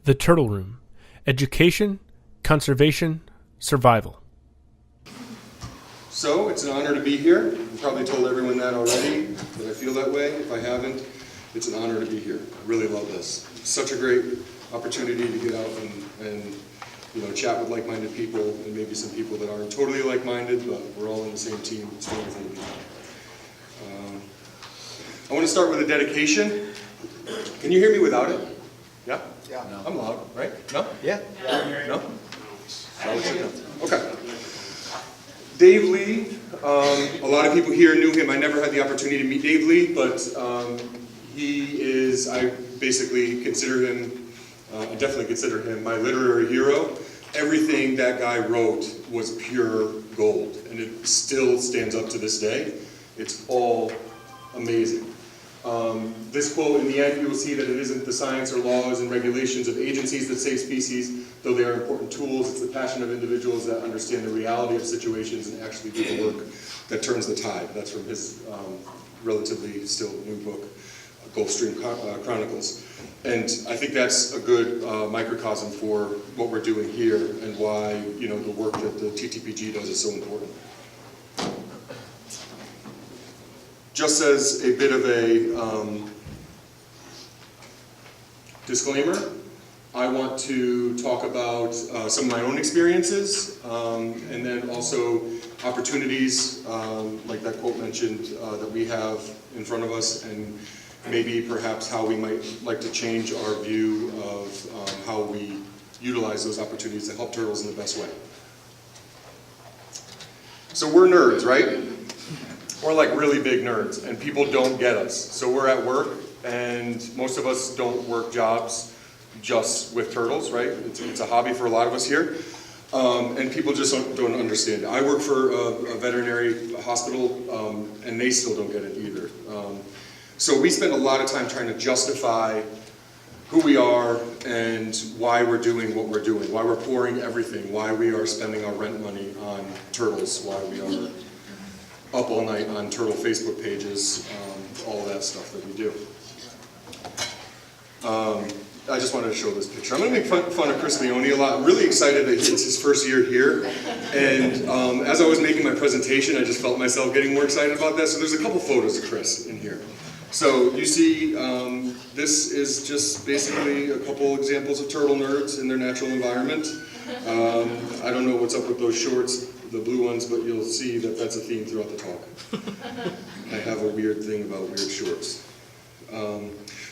The Turtle Room: Education, Conservation, Survival. So, it's an honor to be here. I've probably told everyone that already, that I feel that way. If I haven't, it's an honor to be here. I really love this. It's such a great opportunity to get out and chat with like-minded people, and maybe some people that aren't totally like-minded, but we're all in the same team. It's wonderful to be here. I want to start with a dedication. Can you hear me without it? Yeah? Yeah. No. I'm loud, right? No? Yeah. No? Okay. Dave Lee, a lot of people here knew him. I never had the opportunity to meet Dave Lee, but he is, I basically consider him, I definitely consider him my literary hero. Everything that guy wrote was pure gold, and it still stands up to this day. It's all amazing. This quote, in the end, you will see that it isn't the science or laws and regulations of agencies that save species, though they are important tools. It's the passion of individuals that understand the reality of situations and actually do the work that turns the tide. That's from his relatively still new book, Gulf Stream Chronicles. And I think that's a good microcosm for what we're doing here and why the work that the TTPG does is so important. Just as a bit of a disclaimer, I want to talk about some of my own experiences and then also opportunities, like that quote mentioned, that we have in front of us, and maybe perhaps how we might like to change our view of how we utilize those opportunities to help turtles in the best way. So we're nerds, right? We're like really big nerds, and people don't get us. So we're at work, and most of us don't work jobs just with turtles, right? It's a hobby for a lot of us here, and people just don't understand it. I work for a veterinary hospital, and they still don't get it either. So we spend a lot of time trying to justify who we are and why we're doing what we're doing, why we're pouring everything, why we are spending our rent money on turtles, why we are up all night on turtle Facebook pages, all that stuff that we do. I just wanted to show this picture. I'm going to make fun of Krispies a lot. I'm really excited that it's his first year here, and as I was making my presentation, I just felt myself getting more excited about that. So there's a couple photos of Chris in here. So you see, this is just basically a couple examples of turtle nerds in their natural environment. I don't know what's up with those shorts, the blue ones, but you'll see that that's a theme throughout the talk. I have a weird thing about weird shorts.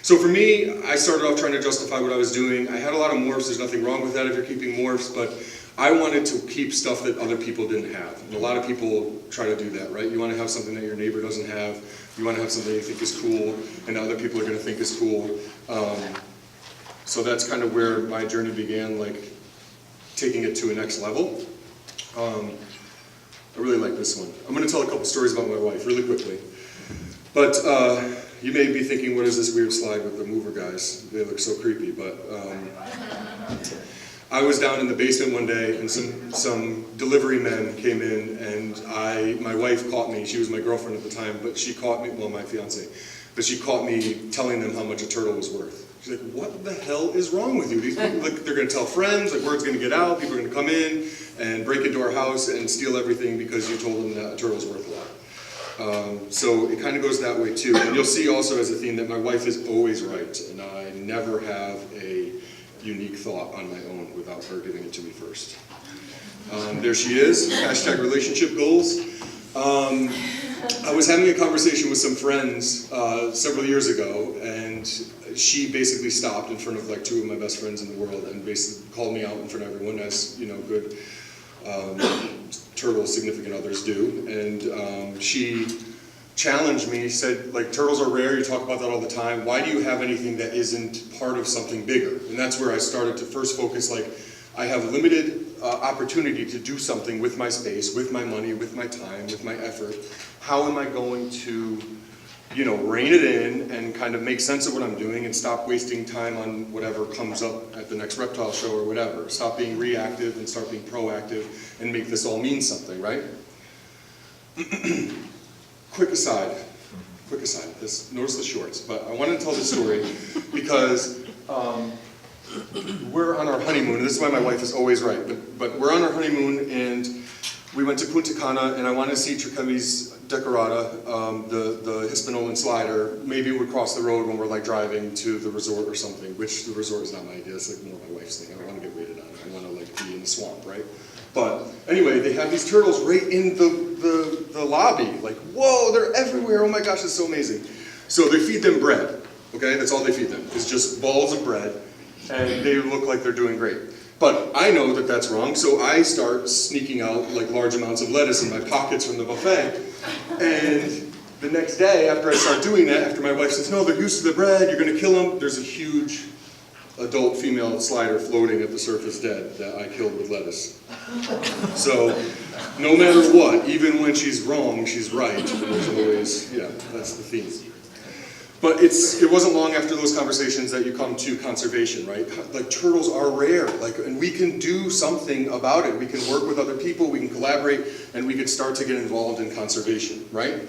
So for me, I started off trying to justify what I was doing. I had a lot of morphs. There's nothing wrong with that if you're keeping morphs, but I wanted to keep stuff that other people didn't have. And a lot of people try to do that, right? You want to have something that your neighbor doesn't have. You want to have something you think is cool, and other people are going to think is cool. So that's kind of where my journey began, like taking it to a next level. I really like this one. I'm going to tell a couple stories about my wife really quickly. But you may be thinking, what is this weird slide with the mover guys? They look so creepy, but I was down in the basement one day, and some delivery men came in, and my wife caught me. She was my girlfriend at the time, but she caught me, well, my fiance, but she caught me telling them how much a turtle was worth. She's like, what the hell is wrong with you? These people, like, they're going to tell friends, like, word's going to get out, people are going to come in and break into our house and steal everything because you told them that a turtle's worth a lot. So it kind of goes that way too. And you'll see also as a theme that my wife is always right, and I never have a unique thought on my own without her giving it to me first. There she is, hashtag relationship goals. I was having a conversation with some friends several years ago, and she basically stopped in front of like two of my best friends in the world and basically called me out in front of everyone, as good turtle significant others do. And she challenged me, said, like, turtles are rare, you talk about that all the time. Why do you have anything that isn't part of something bigger? And that's where I started to first focus, like, I have limited opportunity to do something with my space, with my money, with my time, with my effort. How am I going to, rein it in and kind of make sense of what I'm doing and stop wasting time on whatever comes up at the next reptile show or whatever. Stop being reactive and start being proactive and make this all mean something, right? Quick aside, notice the shorts, but I wanted to tell this story because we're on our honeymoon, and this is why my wife is always right, but we're on our honeymoon, and we went to Punta Cana, and I wanted to see Trichemis decorata, the Hispanolan slider. Maybe it would cross the road when we're like driving to the resort or something, which the resort is not my idea, it's like more my wife's thing. I don't want to get waited on, I want to like be in the swamp, right? But anyway, they have these turtles right in the lobby, like, whoa, they're everywhere, oh my gosh, it's so amazing. So they feed them bread, okay, that's all they feed them, it's just balls of bread, and they look like they're doing great. But I know that that's wrong, so I start sneaking out like large amounts of lettuce in my pockets from the buffet. And the next day, after I start doing that, after my wife says, no, they're used to the bread, you're gonna kill them, there's a huge adult female slider floating at the surface dead that I killed with lettuce. So, no matter what, even when she's wrong, she's right. There's always, yeah, that's the theme. But it wasn't long after those conversations that you come to conservation, right? Like turtles are rare, and we can do something about it. We can work with other people, we can collaborate, and we can start to get involved in conservation, right?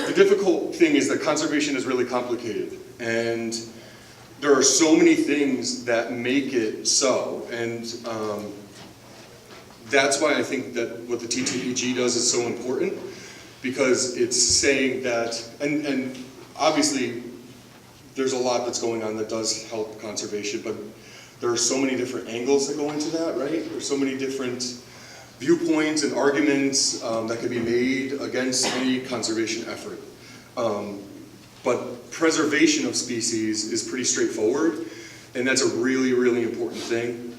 The difficult thing is that conservation is really complicated, and there are so many things that make it so, and that's why I think that what the TTPG does is so important, because it's saying that, and obviously there's a lot that's going on that does help conservation, but there are so many different angles that go into that, right? There's so many different viewpoints and arguments that can be made against any conservation effort. But preservation of species is pretty straightforward, and that's a really, really important thing.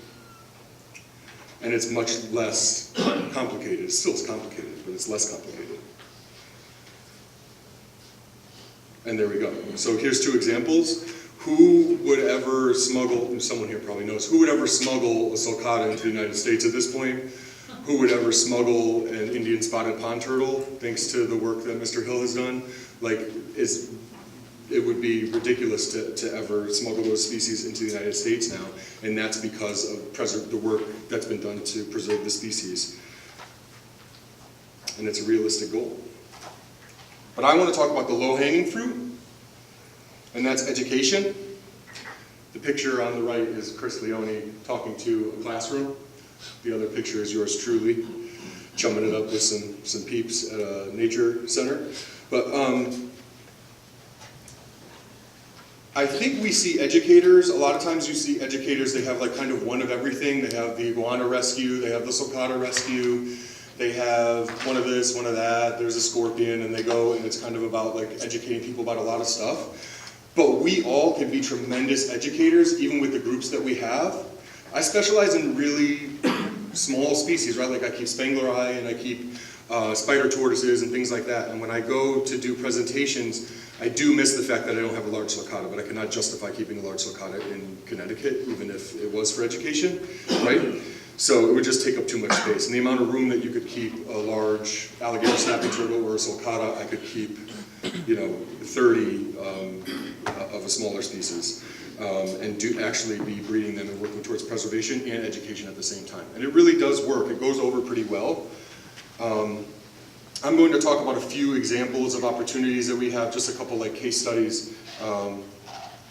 And it's much less complicated. It still is complicated, but it's less complicated. And there we go. So here's two examples. Who would ever smuggle, someone here probably knows, who would ever smuggle a sulcata into the United States at this point? Who would ever smuggle an Indian spotted pond turtle, thanks to the work that Mr. Hill has done? Like, it would be ridiculous to ever smuggle those species into the United States now, and that's because of the work that's been done to preserve the species. And it's a realistic goal. But I want to talk about the low-hanging fruit, and that's education. The picture on the right is Krispies talking to a classroom. The other picture is yours truly, chumming it up with some peeps at a nature center. But I think we see educators, a lot of times you see educators, they have like kind of one of everything. They have the iguana rescue, they have the sulcata rescue, they have one of this, one of that, there's a scorpion, and they go, and it's kind of about like educating people about a lot of stuff. But we all can be tremendous educators, even with the groups that we have. I specialize in really small species, right? Like I keep Spangleri and I keep spider tortoises and things like that. And when I go to do presentations, I do miss the fact that I don't have a large sulcata, but I cannot justify keeping a large sulcata in Connecticut, even if it was for education, right? So it would just take up too much space. And the amount of room that you could keep a large alligator snapping turtle or a sulcata, I could keep, 30 of a smaller species. And actually be breeding them and working towards preservation and education at the same time. And it really does work. It goes over pretty well. I'm going to talk about a few examples of opportunities that we have, just a couple like case studies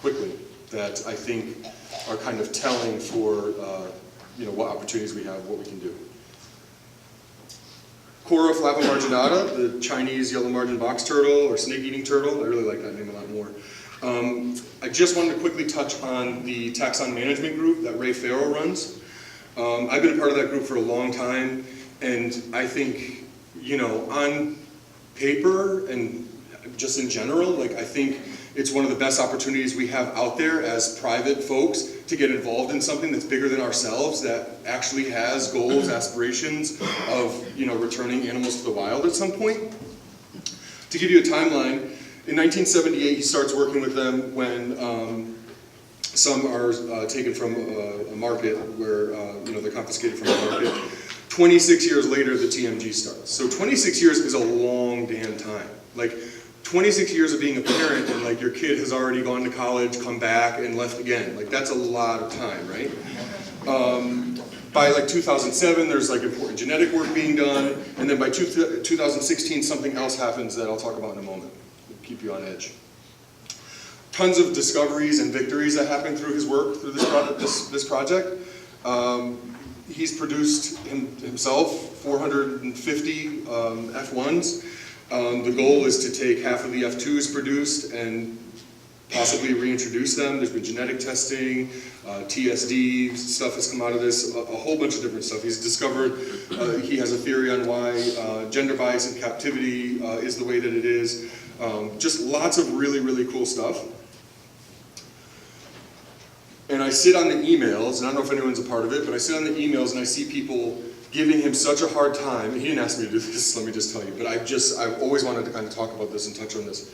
quickly that I think are kind of telling for what opportunities we have, what we can do. Cora flappa the Chinese yellow margin box turtle or snake-eating turtle. I really like that name a lot more. I just wanted to quickly touch on the taxon management group that Ray Farrell runs. I've been a part of that group for a long time, and I think, on paper and just in general, I think it's one of the best opportunities we have out there as private folks to get involved in something that's bigger than ourselves, that actually has goals, aspirations of, returning animals to the wild at some point. To give you a timeline, in 1978, he starts working with them when some are taken from a market where they're confiscated from a market. 26 years later, the TMG starts. So 26 years is a long damn time. 26 years of being a parent and your kid has already gone to college, come back, and left again. That's a lot of time, right? By 2007, there's important genetic work being done, and then by 2016, something else happens that I'll talk about in a moment. Keep you on edge. tons of discoveries and victories that happened through his work, through this project. He's produced himself 450 F1s. The goal is to take half of the F2s produced and possibly reintroduce them. There's been genetic testing, TSD stuff has come out of this, a whole bunch of different stuff. He's discovered, he has a theory on why gender bias in captivity is the way that it is. Just lots of really, really cool stuff. And I sit on the emails, and I don't know if anyone's a part of it, but I sit on the emails and I see people giving him such a hard time. And he didn't ask me to do this, let me just tell you, but I've always wanted to kind of talk about this and touch on this.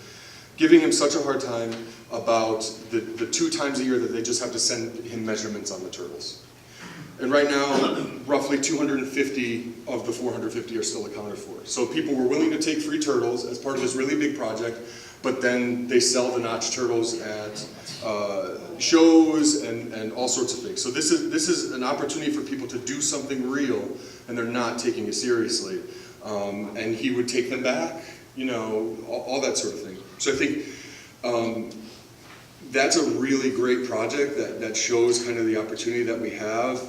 Giving him such a hard time about the 2 times a year that they just have to send him measurements on the turtles. And right now, roughly 250 of the 450 are still accounted for. So people were willing to take free turtles as part of this really big project, but then they sell the notched turtles at shows and all sorts of things. So this is an opportunity for people to do something real, and they're not taking it seriously. And he would take them back, you know, all that sort of thing. So I think that's a really great project that shows kind of the opportunity that we have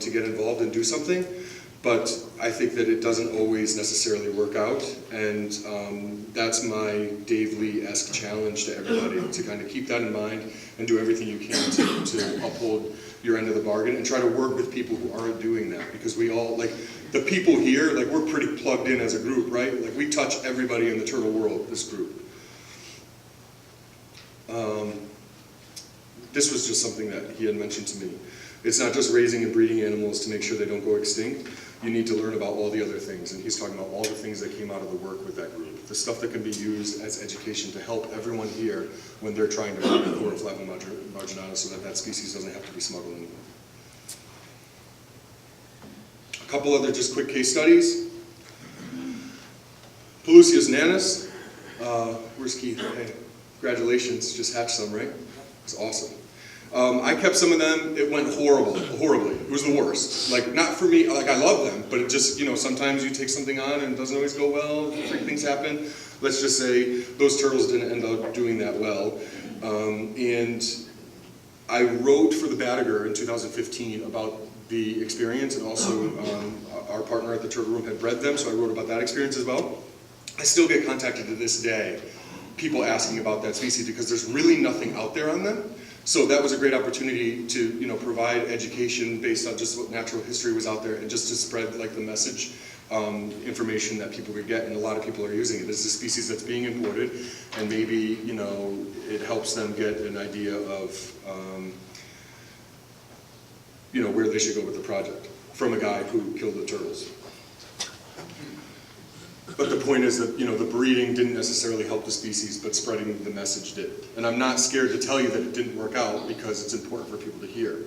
to get involved and do something. But I think that it doesn't always necessarily work out, and that's my Dave Lee-esque challenge to everybody, to kind of keep that in mind and do everything you can to uphold your end of the bargain and try to work with people who aren't doing that, because we all, like, the people here, like, we're pretty plugged in as a group, right? Like, we touch everybody in the turtle world, this group. This was just something that he had mentioned to me. It's not just raising and breeding animals to make sure they don't go extinct. You need to learn about all the other things, and he's talking about all the things that came out of the work with that group. The stuff that can be used as education to help everyone here when they're trying to breed Chlorophyllum marginatus so that species doesn't have to be smuggled anymore. A couple other just quick case studies. Pelusius nanus. Where's Keith? Hey, congratulations, just hatched some, right? It's awesome. I kept some of them. It went horribly. It was the worst. Like, not for me, like, I love them, but it just, you know, sometimes you take something on and it doesn't always go well, freak things happen. Let's just say those turtles didn't end up doing that well. And I wrote for the Batager in 2015 about the experience, and also our partner at the Turtle Room had bred them, so I wrote about that experience as well. I still get contacted to this day, people asking about that species, because there's really nothing out there on them. So that was a great opportunity to, you know, provide education based on just what natural history was out there, and just to spread, like, the message, information that people could get, and a lot of people are using it. This is a species that's being imported, and maybe, you know, it helps them get an idea of, you know, where they should go with the project from a guy who killed the turtles. But the point is that, you know, the breeding didn't necessarily help the species, but spreading the message did. And I'm not scared to tell you that it didn't work out, because it's important for people to hear.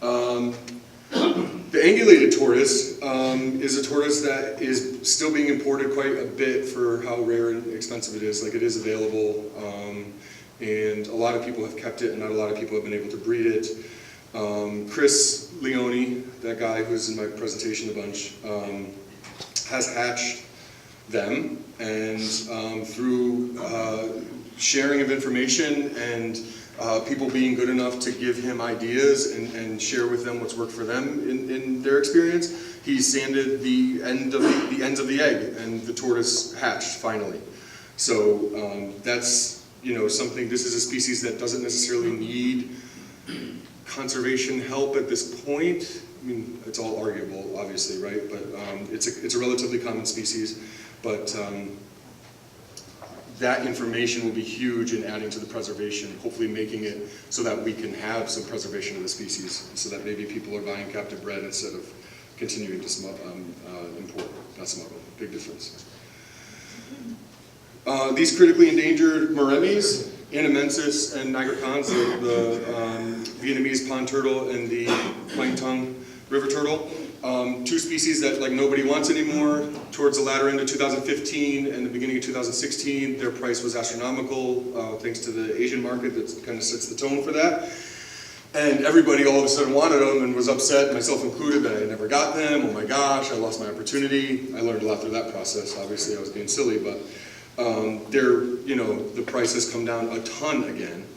The angulated tortoise is a tortoise that is still being imported quite a bit for how rare and expensive it is. Like, it is available, and a lot of people have kept it, and not a lot of people have been able to breed it. Krispies, that guy who's in my presentation a bunch, has hatched them, and through sharing of information and people being good enough to give him ideas and share with them what's worked for them in their experience, he sanded the ends of the egg, and the tortoise hatched finally. So that's, you know, something. This is a species that doesn't necessarily need conservation help at this point. I mean, it's all arguable, obviously, right? But it's a relatively common species. But that information will be huge in adding to the preservation, hopefully making it so that we can have some preservation of the species, so that maybe people are buying captive bred instead of continuing to import, not smuggle. Big difference. These critically endangered moremis, Anamensis and nigricans, the Vietnamese pond turtle and the plain tongue river turtle. 2 species that, like, nobody wants anymore. Towards the latter end of 2015 and the beginning of 2016, their price was astronomical, thanks to the Asian market that kind of sets the tone for that. And everybody all of a sudden wanted them and was upset, myself included, that I never got them. Oh my gosh, I lost my opportunity. I learned a lot through that process. Obviously, I was being silly, but The price has come down a ton again.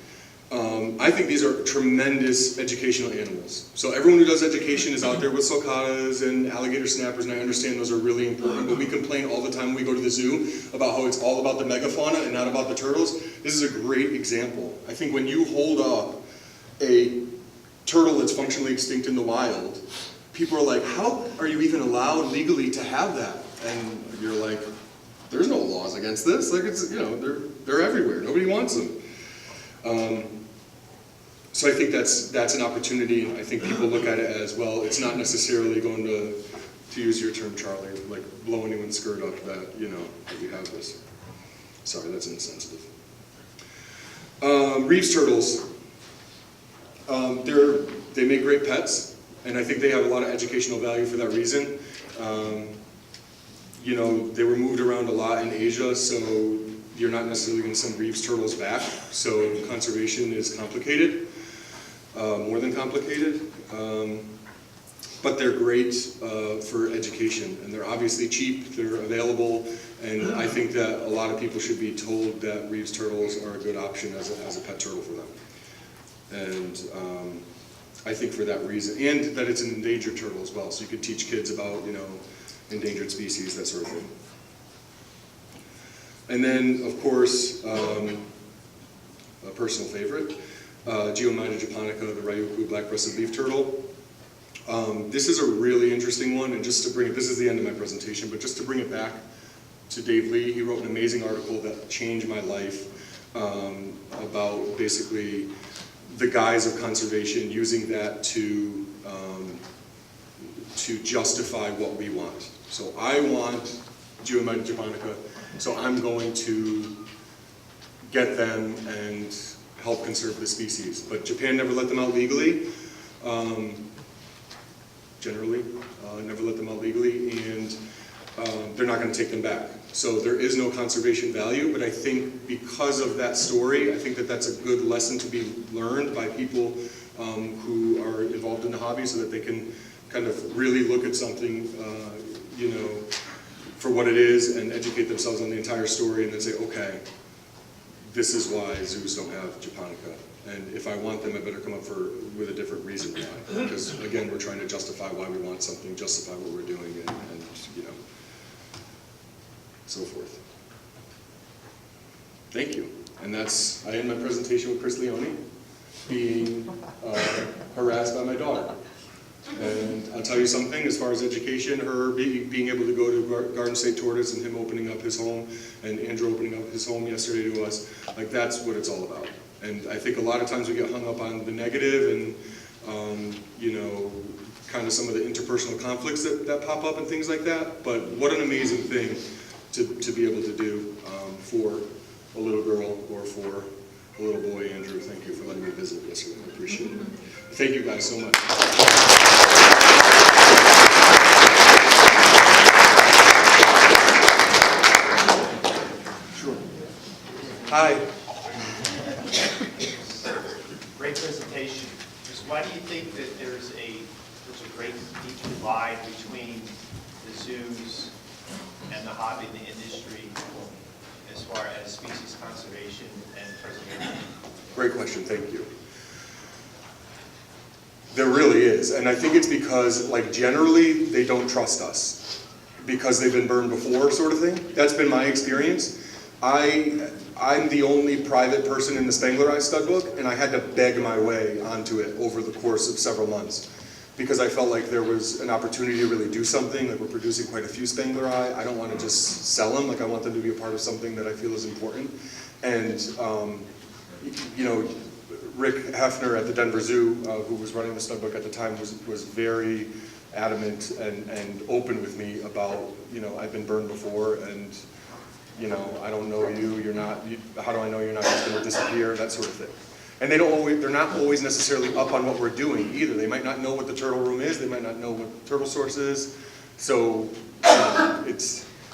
I think these are tremendous educational animals. So everyone who does education is out there with sulcatas and alligator snappers, and I understand those are really important, but we complain all the time when we go to the zoo about how it's all about the megafauna and not about the turtles. This is a great example. I think when you hold up a turtle that's functionally extinct in the wild, people are like, how are you even allowed legally to have that? And you're like, there's no laws against this. Like, it's, they're everywhere. Nobody wants them. So I think that's an opportunity. I think people look at it as, well, it's not necessarily going to use your term, Charlie, like blow anyone's skirt up that, that you have this. Sorry, that's insensitive. Reef's turtles. They make great pets, and I think they have a lot of educational value for that reason. They were moved around a lot in Asia, so you're not necessarily going to send Reef's turtles back. So conservation is complicated, more than complicated. But they're great for education, and they're obviously cheap, they're available, and I think that a lot of people should be told that Reef's turtles are a good option as a pet turtle for them. And I think for that reason, and that it's an endangered turtle as well, so you could teach kids about, endangered species, that sort of thing. And then, of course, a personal favorite, Geomyda japonica, the Ryukyu black-breasted leaf turtle. This is a really interesting one, and just to bring it, this is the end of my presentation, but just to bring it back to Dave Lee, he wrote an amazing article that changed my life about basically the guise of conservation, using that to justify what we want. So I want Geomyda japonica, so I'm going to get them and help conserve the species. But Japan never let them out legally, generally, never let them out legally, and they're not going to take them back. So there is no conservation value, but I think because of that story, I think that that's a good lesson to be learned by people who are involved in the hobby, so that they can kind of really look at something, for what it is and educate themselves on the entire story, and then say, okay, this is why zoos don't have japonica. And if I want them, I better come up with a different reason why. Because again, we're trying to justify why we want something, justify what we're doing, and so forth. Thank you. And I end my presentation with Krispies being harassed by my daughter. And I'll tell you something, as far as education, her being able to go to Garden State Tortoise and him opening up his home, and Andrew opening up his home yesterday to us, like, that's what it's all about. And I think a lot of times we get hung up on the negative and, kind of some of the interpersonal conflicts that pop up and things like that. But what an amazing thing to be able to do for a little girl or for a little boy. Andrew, thank you for letting me visit yesterday. I appreciate it. Thank you guys so much. Sure. Hi. Great presentation. Just why do you think that there's a great deep divide between the zoos and the hobby, the industry, as far as species conservation and preservation? Great question, thank you. There really is, and I think it's because, like, generally they don't trust us because they've been burned before, sort of thing. That's been my experience. I'm the only private person in the Spangler-Eye stud book, and I had to beg my way onto it over the course of several months because I felt like there was an opportunity to really do something. Like, we're producing quite a few Spangler-Eye. I don't want to just sell them. Like, I want them to be a part of something that I feel is important. And Rick Hefner at the Denver Zoo, who was running the stud book at the time, was very adamant and open with me about, I've been burned before, and I don't know you. How do I know you're not just going to disappear? That sort of thing. And they're not always necessarily up on what we're doing either. They might not know what the turtle room is. They might not know what turtle source is. So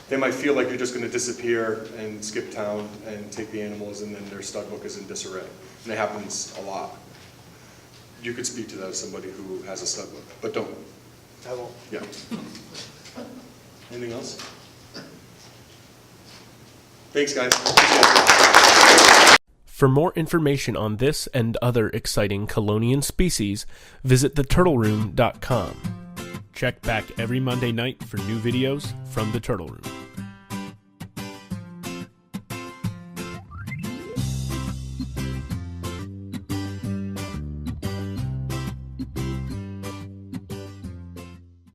they might feel like you're just going to disappear and skip town and take the animals, and then their stud book is in disarray. And it happens a lot. You could speak to that as somebody who has a stud book, but don't. I won't. Yeah. Anything else? Thanks, guys. For more information on this and other exciting Kelownian species, visit theturtleroom.com. Check back every Monday night for new videos from the Turtle Room.